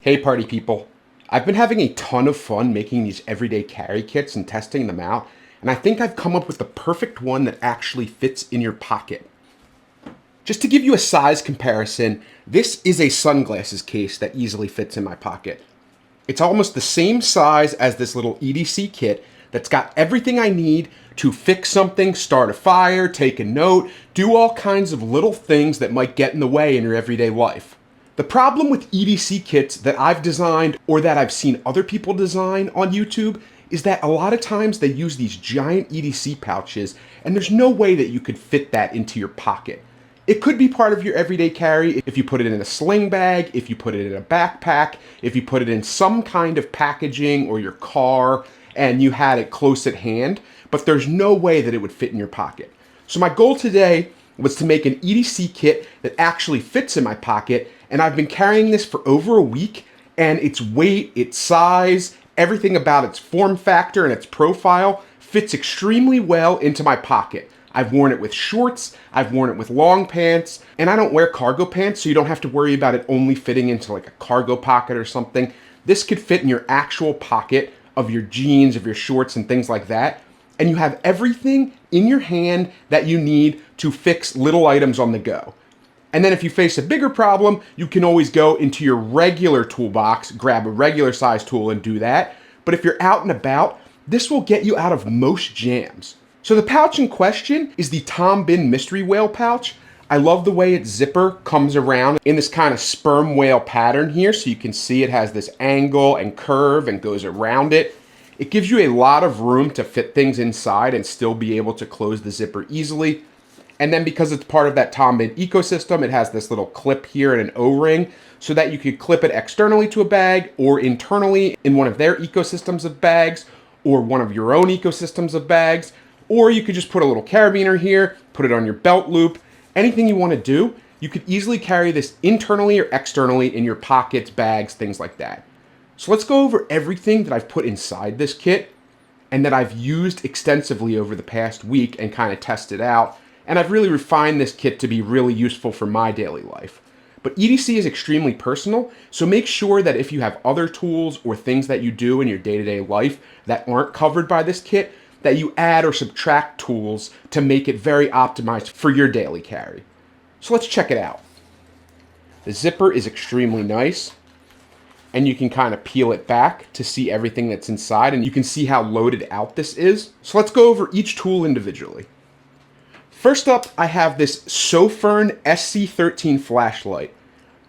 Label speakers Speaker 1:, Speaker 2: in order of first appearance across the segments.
Speaker 1: Hey party people, I've been having a ton of fun making these everyday carry kits and testing them out, and I think I've come up with the perfect one that actually fits in your pocket. Just to give you a size comparison, this is a sunglasses case that easily fits in my pocket. It's almost the same size as this little EDC kit that's got everything I need to fix something, start a fire, take a note, do all kinds of little things that might get in the way in your everyday life. The problem with EDC kits that I've designed or that I've seen other people design on YouTube is that a lot of times they use these giant EDC pouches and there's no way that you could fit that into your pocket. It could be part of your everyday carry if you put it in a sling bag, if you put it in a backpack, if you put it in some kind of packaging or your car and you had it close at hand, but there's no way that it would fit in your pocket. So my goal today was to make an EDC kit that actually fits in my pocket, and I've been carrying this for over a week, and its weight, its size, everything about its form factor and its profile fits extremely well into my pocket. I've worn it with shorts, I've worn it with long pants, and I don't wear cargo pants, so you don't have to worry about it only fitting into like a cargo pocket or something. This could fit in your actual pocket of your jeans, of your shorts, and things like that. And you have everything in your hand that you need to fix little items on the go. And then if you face a bigger problem, you can always go into your regular toolbox, grab a regular size tool and do that. But if you're out and about, this will get you out of most jams. So the pouch in question is the Bihn mystery whale pouch. I love the way its zipper comes around in this kind of sperm whale pattern here. So you can see it has this angle and curve and goes around it. It gives you a lot of room to fit things inside and still be able to close the zipper easily. And then because it's part of that Bihn ecosystem, it has this little clip here and an O-ring so that you could clip it externally to a bag or internally in one of their ecosystems of bags or one of your own ecosystems of bags. Or you could just put a little carabiner here, put it on your belt loop, anything you want to do. You could easily carry this internally or externally in your pockets, bags, things like that. So let's go over everything that I've put inside this kit and that I've used extensively over the past week and kind of tested out. And I've really refined this kit to be really useful for my daily life. But EDC is extremely personal, so make sure that if you have other tools or things that you do in your day-to-day life that aren't covered by this kit, that you add or subtract tools to make it very optimized for your daily carry. So let's check it out. The zipper is extremely nice, and you can kind of peel it back to see everything that's inside, and you can see how loaded out this is. So let's go over each tool individually. First up, I have this Sofirn SC13 flashlight.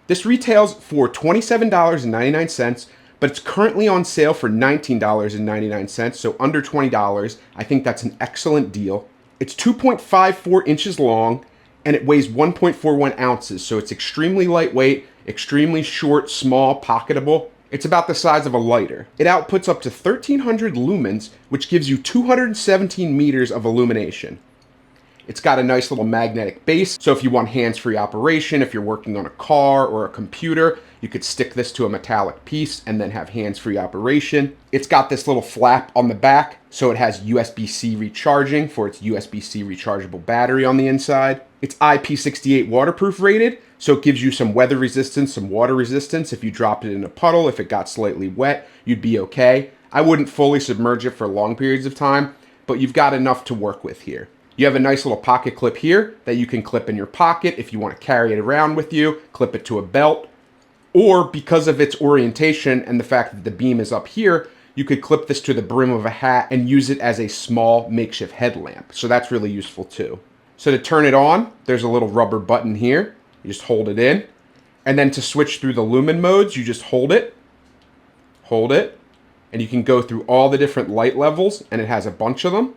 Speaker 1: This retails for $27.99, but it's currently on sale for $19.99, so under $20. I think that's an excellent deal. It's 2.54 inches long, and it weighs 1.41 ounces, so it's extremely lightweight, extremely short, small, pocketable. It's about the size of a lighter. It outputs up to 1300 lumens, which gives you 217 meters of illumination. It's got a nice little magnetic base, so if you want hands-free operation, if you're working on a car or a computer, you could stick this to a metallic piece and then have hands-free operation. It's got this little flap on the back, so it has USB-C recharging for its USB-C rechargeable battery on the inside. It's IP68 waterproof rated, so it gives you some weather resistance, some water resistance. If you dropped it in a puddle, if it got slightly wet, you'd be okay. I wouldn't fully submerge it for long periods of time, but you've got enough to work with here. You have a nice little pocket clip here that you can clip in your pocket if you want to carry it around with you, clip it to a belt, or because of its orientation and the fact that the beam is up here, you could clip this to the brim of a hat and use it as a small makeshift headlamp. So that's really useful too. So to turn it on, there's a little rubber button here. You just hold it in. And then to switch through the lumen modes, you just hold it, and you can go through all the different light levels, and it has a bunch of them.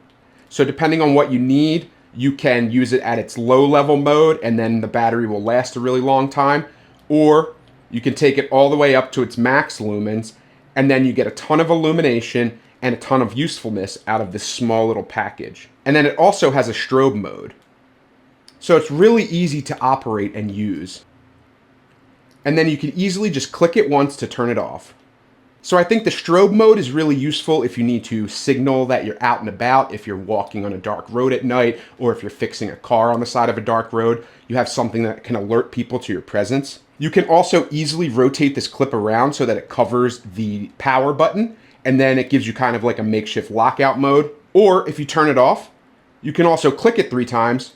Speaker 1: So depending on what you need, you can use it at its low level mode and then the battery will last a really long time. Or you can take it all the way up to its max lumens and then you get a ton of illumination and a ton of usefulness out of this small little package. And then it also has a strobe mode. So it's really easy to operate and use. And then you can easily just click it once to turn it off. So I think the strobe mode is really useful if you need to signal that you're out and about, if you're walking on a dark road at night, or if you're fixing a car on the side of a dark road, you have something that can alert people to your presence. You can also easily rotate this clip around so that it covers the power button, and then it gives you kind of like a makeshift lockout mode. Or if you turn it off, you can also click it 3 times,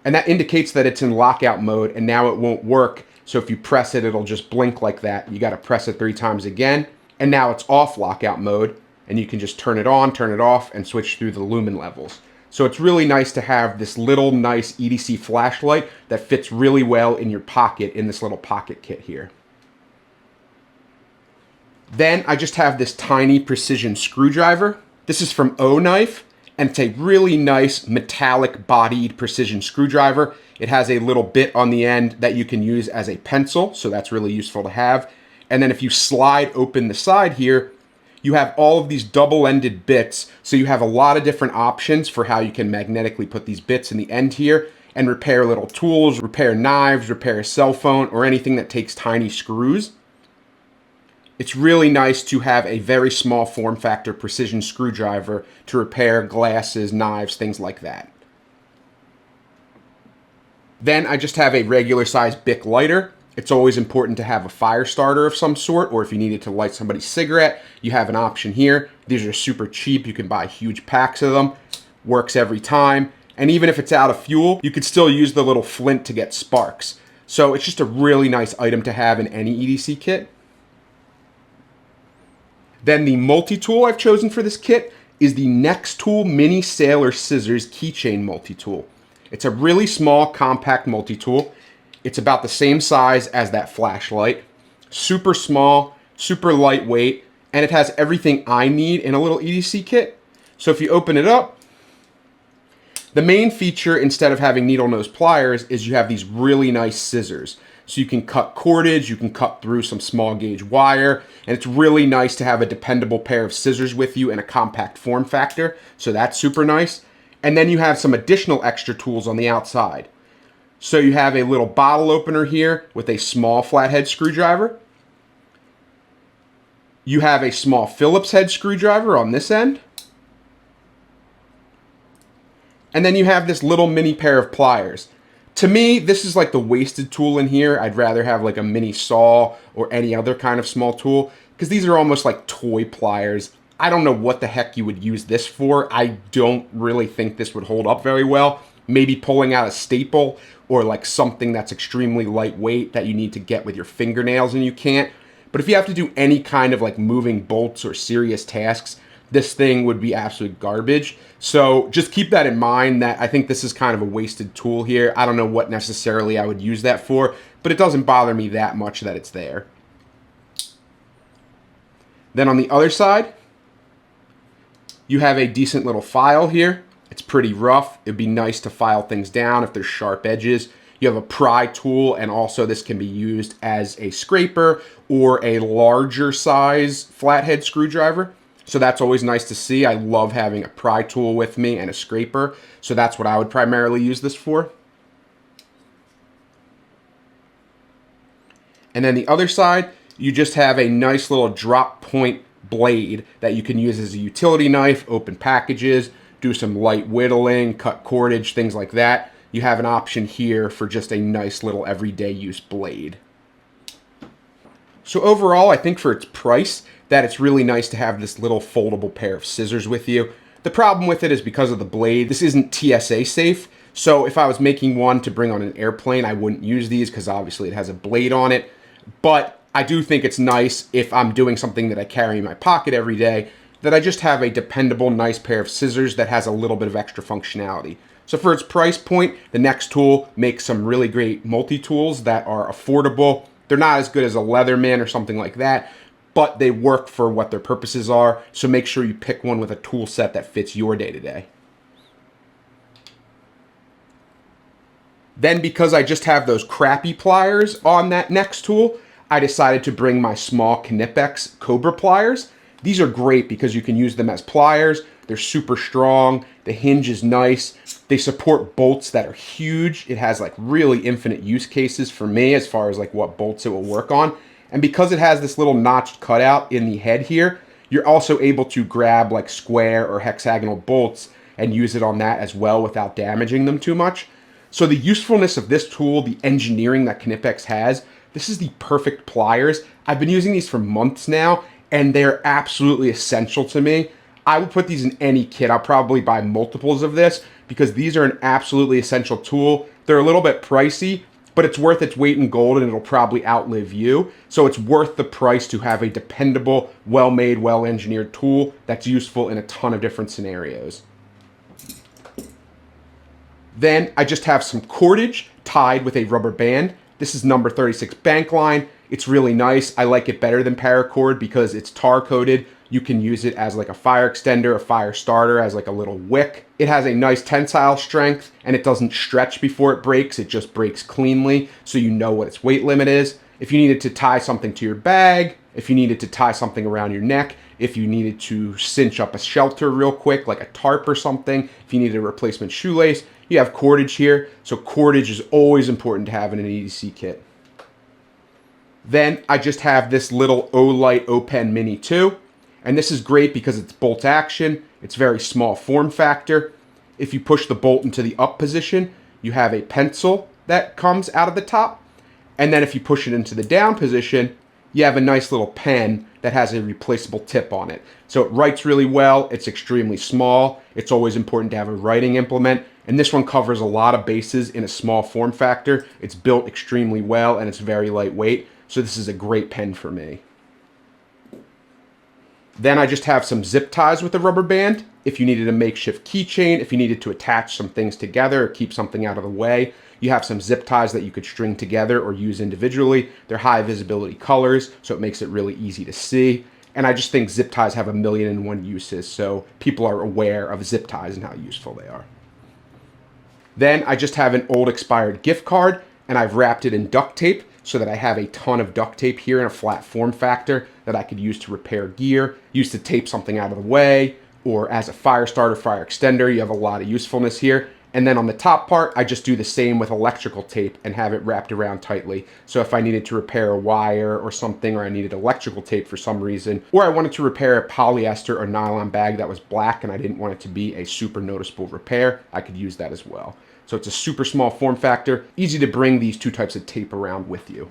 Speaker 1: and that indicates that it's in lockout mode, and now it won't work. So if you press it, it'll just blink like that. You got to press it 3 times again, and now it's off lockout mode, and you can just turn it on, turn it off, and switch through the lumen levels. So it's really nice to have this little nice EDC flashlight that fits really well in your pocket in this little pocket kit here. Then I just have this tiny precision screwdriver. This is from O-Knife, and it's a really nice metallic bodied precision screwdriver. It has a little bit on the end that you can use as a pencil, so that's really useful to have. And then if you slide open the side here, you have all of these double-ended bits, so you have a lot of different options for how you can magnetically put these bits in the end here and repair little tools, repair knives, repair a cell phone, or anything that takes tiny screws. It's really nice to have a very small form factor precision screwdriver to repair glasses, knives, things like that. Then I just have a regular size Bic lighter. It's always important to have a fire starter of some sort, or if you needed to light somebody's cigarette, you have an option here. These are super cheap. You can buy huge packs of them. Works every time. And even if it's out of fuel, you could still use the little flint to get sparks. So it's just a really nice item to have in any EDC kit. Then the multi-tool I've chosen for this kit is the NexTool Mini Sailor Scissors Keychain Multitool. It's a really small, compact multi-tool. It's about the same size as that flashlight. Super small, super lightweight, and it has everything I need in a little EDC kit. So if you open it up, the main feature, instead of having needle nose pliers, is you have these really nice scissors. So you can cut cordage, you can cut through some small gauge wire, and it's really nice to have a dependable pair of scissors with you in a compact form factor. So that's super nice. And then you have some additional extra tools on the outside. So you have a little bottle opener here with a small flathead screwdriver. You have a small Phillips head screwdriver on this end. And then you have this little mini pair of pliers. To me, this is like the wasted tool in here. I'd rather have like a mini saw or any other kind of small tool, because these are almost like toy pliers. I don't know what the heck you would use this for. I don't really think this would hold up very well. Maybe pulling out a staple or like something that's extremely lightweight that you need to get with your fingernails and you can't. But if you have to do any kind of like moving bolts or serious tasks, this thing would be absolute garbage. So just keep that in mind, that I think this is kind of a wasted tool here. I don't know what necessarily I would use that for, but it doesn't bother me that much that it's there. Then on the other side, you have a decent little file here. It's pretty rough. It'd be nice to file things down if there's sharp edges. You have a pry tool, and also this can be used as a scraper or a larger size flathead screwdriver. So that's always nice to see. I love having a pry tool with me and a scraper. So that's what I would primarily use this for. And then the other side, you just have a nice little drop point blade that you can use as a utility knife, open packages, do some light whittling, cut cordage, things like that. You have an option here for just a nice little everyday use blade. So overall, I think for its price, that it's really nice to have this little foldable pair of scissors with you. The problem with it is because of the blade, this isn't TSA safe. So if I was making one to bring on an airplane, I wouldn't use these because obviously it has a blade on it. But I do think it's nice if I'm doing something that I carry in my pocket every day, that I just have a dependable, nice pair of scissors that has a little bit of extra functionality. So for its price point, the NexTool makes some really great multi-tools that are affordable. They're not as good as a Leatherman or something like that, but they work for what their purposes are. So make sure you pick one with a tool set that fits your day-to-day. Then because I just have those crappy pliers on that NexTool, I decided to bring my small Knipex Cobra pliers. These are great because you can use them as pliers. They're super strong. The hinge is nice. They support bolts that are huge. It has like really infinite use cases for me as far as like what bolts it will work on. And because it has this little notched cutout in the head here, you're also able to grab like square or hexagonal bolts and use it on that as well without damaging them too much. So the usefulness of this tool, the engineering that Knipex has, this is the perfect pliers. I've been using these for months now, and they're absolutely essential to me. I will put these in any kit. I'll probably buy multiples of this because these are an absolutely essential tool. They're a little bit pricey, but it's worth its weight in gold and it'll probably outlive you. So it's worth the price to have a dependable, well-made, well-engineered tool that's useful in a ton of different scenarios. Then I just have some cordage tied with a rubber band. This is number 36 bank line. It's really nice. I like it better than paracord because it's tar coated. You can use it as like a fire extender, a fire starter, as like a little wick. It has a nice tensile strength and it doesn't stretch before it breaks. It just breaks cleanly, so you know what its weight limit is. If you needed to tie something to your bag, if you needed to tie something around your neck, if you needed to cinch up a shelter real quick, like a tarp or something, if you needed a replacement shoelace, you have cordage here. So cordage is always important to have in an EDC kit. Then I just have this little Olight O-Pen Mini 2. And this is great because it's bolt action. It's very small form factor. If you push the bolt into the up position, you have a pencil that comes out of the top. And then if you push it into the down position, you have a nice little pen that has a replaceable tip on it. So it writes really well. It's extremely small. It's always important to have a writing implement. And this one covers a lot of bases in a small form factor. It's built extremely well and it's very lightweight. So this is a great pen for me. Then I just have some zip ties with a rubber band. If you needed a makeshift keychain, if you needed to attach some things together or keep something out of the way, you have some zip ties that you could string together or use individually. They're high visibility colors, so it makes it really easy to see. And I just think zip ties have 1,000,001 uses, so people are aware of zip ties and how useful they are. Then I just have an old expired gift card, and I've wrapped it in duct tape so that I have a ton of duct tape here in a flat form factor that I could use to repair gear, use to tape something out of the way, or as a fire starter, fire extender. You have a lot of usefulness here. And then on the top part, I just do the same with electrical tape and have it wrapped around tightly. So if I needed to repair a wire or something, or I needed electrical tape for some reason, or I wanted to repair a polyester or nylon bag that was black and I didn't want it to be a super noticeable repair, I could use that as well. So it's a super small form factor, easy to bring these two types of tape around with you.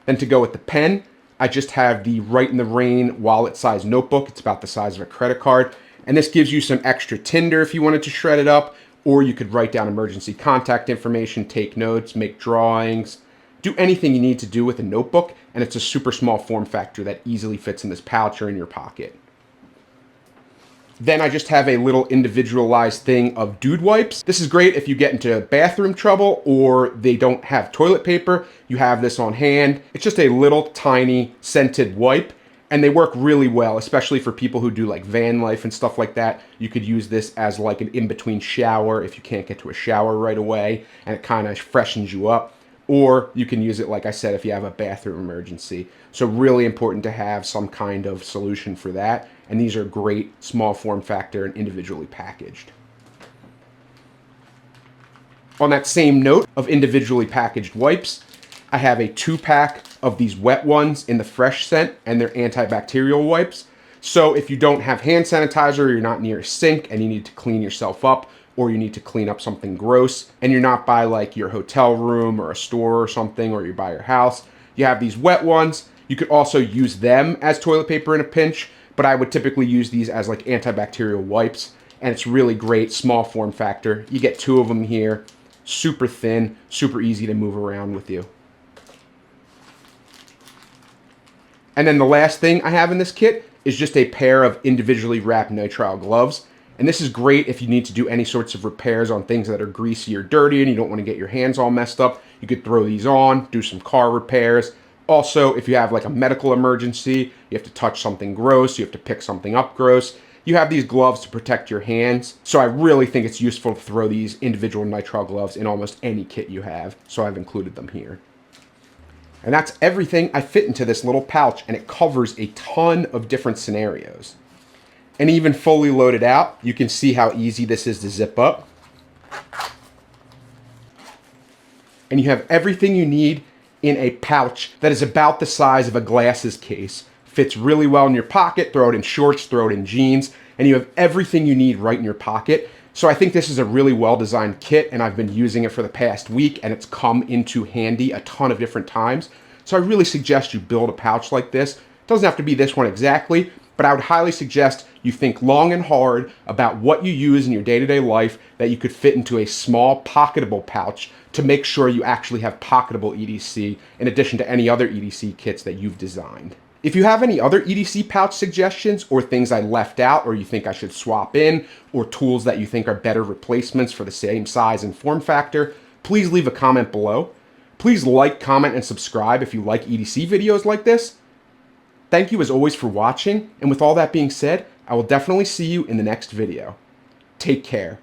Speaker 1: Then to go with the pen, I just have the Write in the Rain wallet size notebook. It's about the size of a credit card. And this gives you some extra tinder if you wanted to shred it up, or you could write down emergency contact information, take notes, make drawings, do anything you need to do with a notebook. And it's a super small form factor that easily fits in this pouch or in your pocket. Then I just have a little individualized thing of dude wipes. This is great if you get into bathroom trouble or they don't have toilet paper. You have this on hand. It's just a little tiny scented wipe and they work really well, especially for people who do like van life and stuff like that. You could use this as like an in-between shower if you can't get to a shower right away and it kind of freshens you up. Or you can use it, like I said, if you have a bathroom emergency. So really important to have some kind of solution for that. And these are great, small form factor and individually packaged. On that same note of individually packaged wipes, I have a 2-pack of these wet ones in the fresh scent, and they're antibacterial wipes. So if you don't have hand sanitizer, or you're not near a sink and you need to clean yourself up, or you need to clean up something gross, and you're not by like your hotel room or a store or something, or you're by your house, you have these wet ones. You could also use them as toilet paper in a pinch, but I would typically use these as like antibacterial wipes, and it's really great, small form factor. You get 2 of them here, super thin, super easy to move around with you. And then the last thing I have in this kit is just a pair of individually wrapped nitrile gloves. And this is great if you need to do any sorts of repairs on things that are greasy or dirty and you don't want to get your hands all messed up. You could throw these on, do some car repairs. Also, if you have like a medical emergency, you have to touch something gross, you have to pick something up gross, you have these gloves to protect your hands. So I really think it's useful to throw these individual nitrile gloves in almost any kit you have. So I've included them here. And that's everything I fit into this little pouch, and it covers a ton of different scenarios. And even fully loaded out, you can see how easy this is to zip up. And you have everything you need in a pouch that is about the size of a glasses case. Fits really well in your pocket, throw it in shorts, throw it in jeans, and you have everything you need right in your pocket. So I think this is a really well-designed kit, and I've been using it for the past week, and it's come into handy a ton of different times. So I really suggest you build a pouch like this. It doesn't have to be this one exactly, but I would highly suggest you think long and hard about what you use in your day-to-day life that you could fit into a small pocketable pouch to make sure you actually have pocketable EDC in addition to any other EDC kits that you've designed. If you have any other EDC pouch suggestions or things I left out or you think I should swap in or tools that you think are better replacements for the same size and form factor, please leave a comment below. Please like, comment, and subscribe if you like EDC videos like this. Thank you as always for watching, and with all that being said, I will definitely see you in the next video. Take care.